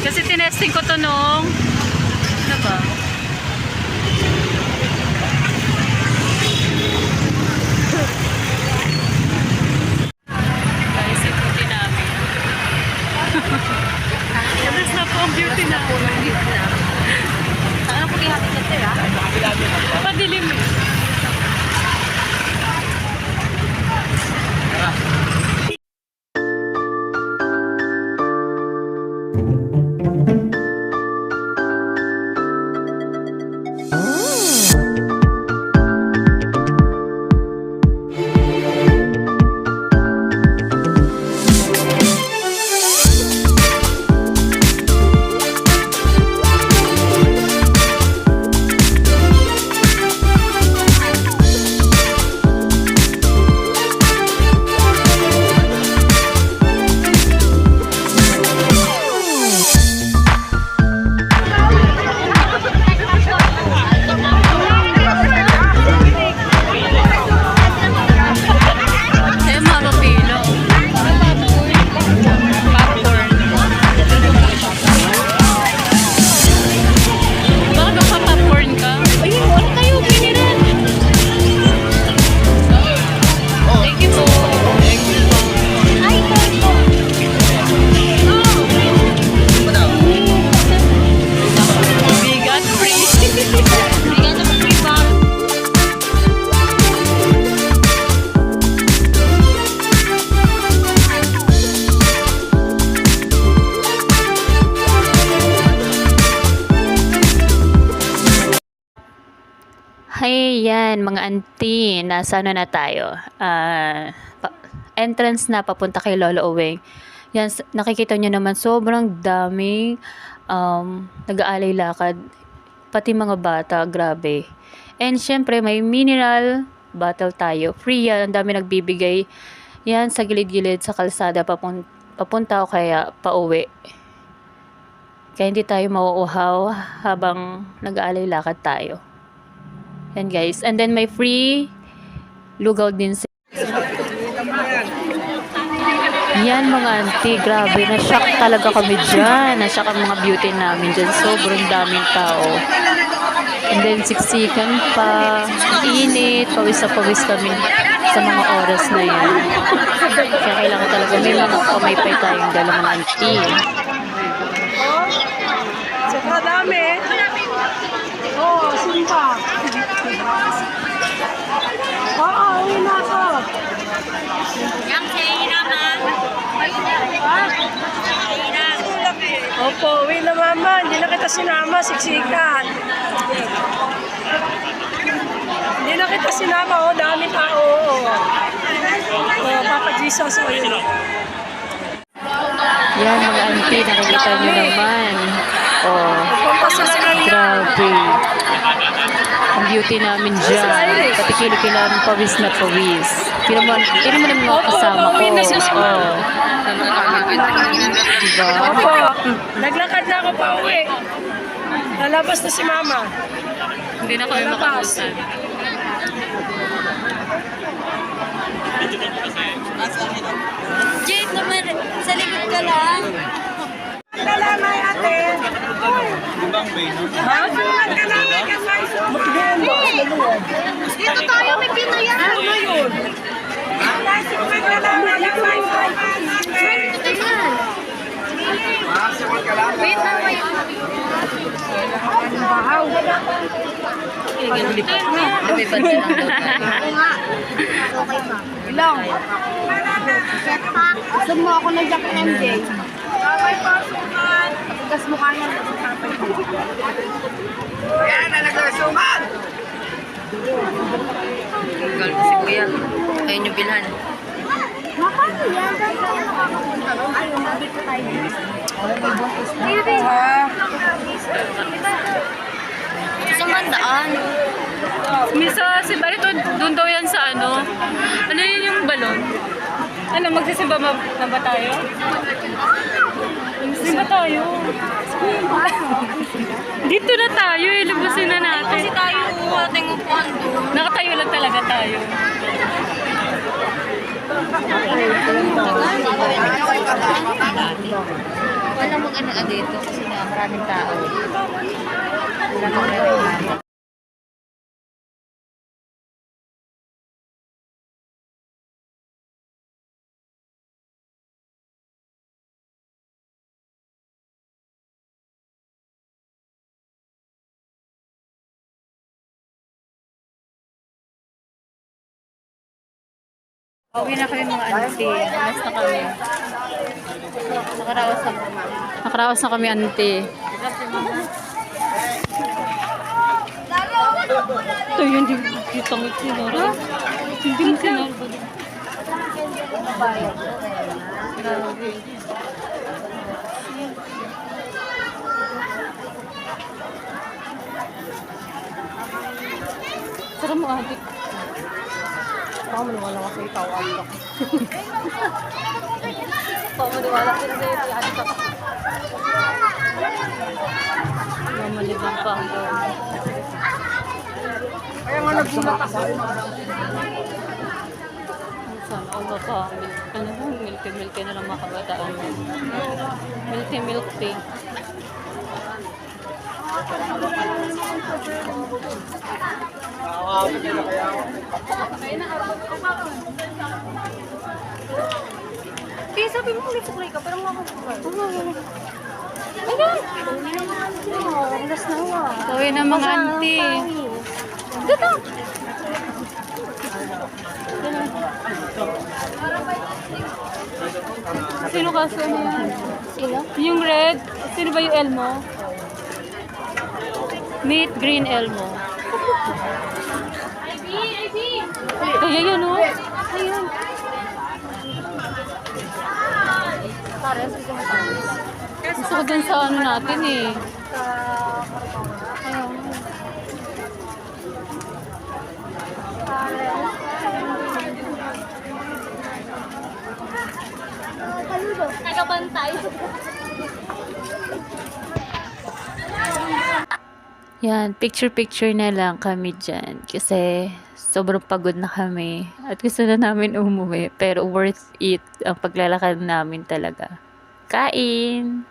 Kasi tinesting ko to nung ano ba? Guys, yung beauty namin. Alas na po ang beauty namin. Ano po ihapit na tayo, ha? Padilim eh. Hey, yan, mga auntie, nasa ano na tayo? Entrance na papunta kay Lolo Oweng. Yan, nakikita nyo naman, sobrang daming nag-aalay lakad. Pati mga bata, grabe. And syempre, may mineral bottle tayo. Free yan, ang dami nagbibigay. Yan, sa gilid-gilid, sa kalsada, papunta o kaya pauwi. Kaya hindi tayo mauuhaw habang nag-aalay lakad tayo. Yan guys. And then may free lugaw din sa yan mga auntie. Grabe. Na-shock talaga kami dyan. Na-shock ang mga beauty namin dyan. Sobrang daming tao. And then siksikan pa. Init. Pawis na pawis kami sa mga oras na yan. Kaya kailangan talaga may mga pamaypay tayong dalawang auntie. Sobrang dami. Oo, simpa. Oo, uwi na ako. Yang sa'yo naman. Opo, uwi na mama. Hindi na kita sinama, siksikan. Hindi na kita sinama, oh, dami tao. Oh, Papa Jesus, oh, yun. Yan mga auntie, nakikita nyo naman. Oh, grabe. Ang beauty namin dyan. Pati kilo-kilan, pawis na pawis. Tino mo naman mga kasama ko. Oh. Diba? Opo, naglakad na ako pa uwi. Lalabas na si mama. Hindi na kami makabusan. Jade naman, sa likod ka lang. Kalamay ate. Ha? Dito tayo, may Pinoy yan. Ano na yun? Ito yan. Wait lang, wait. Bahaw. Lumipad na lang daw tayo. Okay pa. Ilang? Set pack. Gusto mo ako ng Jack MJ? Pagkas mukha niya. Yan, nagkasuman! Gal ko si Kuya. Ayun yung bilhan. Makano yan? Dahil tayo nakakapunta ron. Ay, umabit ko tayo dito. Sa mandaan. Misa, si Barito, doon daw yan sa ano. Ano yun yung balon? Ano, magsisimba na ba tayo? Magsisimba tayo. Dito na tayo eh, lubusin na natin. Kasi tayo, ating upuan doon. Nakatayo lang talaga tayo. Walang mag-ano dito kasi nga maraming tao. Wala mag-ano. Uwi na kami mga auntie. Alas na kami. Nakaraos na kami auntie. Ito yun, di tangit sinara. Hindi mo sinara. Grabe. Sara mo adik. Baka maniwala ka sa ikaw, anak. Baka maniwala ka na ito. Adik ka. Mamalibang pa ang doon. Kaya nga nagulat ako. Sana all pa. Ano ba? Milky na lang mga kabataan. Milk tea. Kaya sabi mo ulit suklay ka, pero makakasuklay. Oras na nga. Uwi na mga auntie. Dito! Sino kasi ano yan? Sino? Yung red. Sino ba yung Elmo? Meet Green Elmo. Kaya yan o. Ayun. Pares, gusto mo pares. Gusto ko dun sa ano natin eh. Ayun. Pares. Kaludo. Tagabantay. Yan, picture-picture na lang kami dyan. Kasi sobrang pagod na kami. At gusto na namin umuwi. Pero worth it ang paglalakad namin talaga. Kain!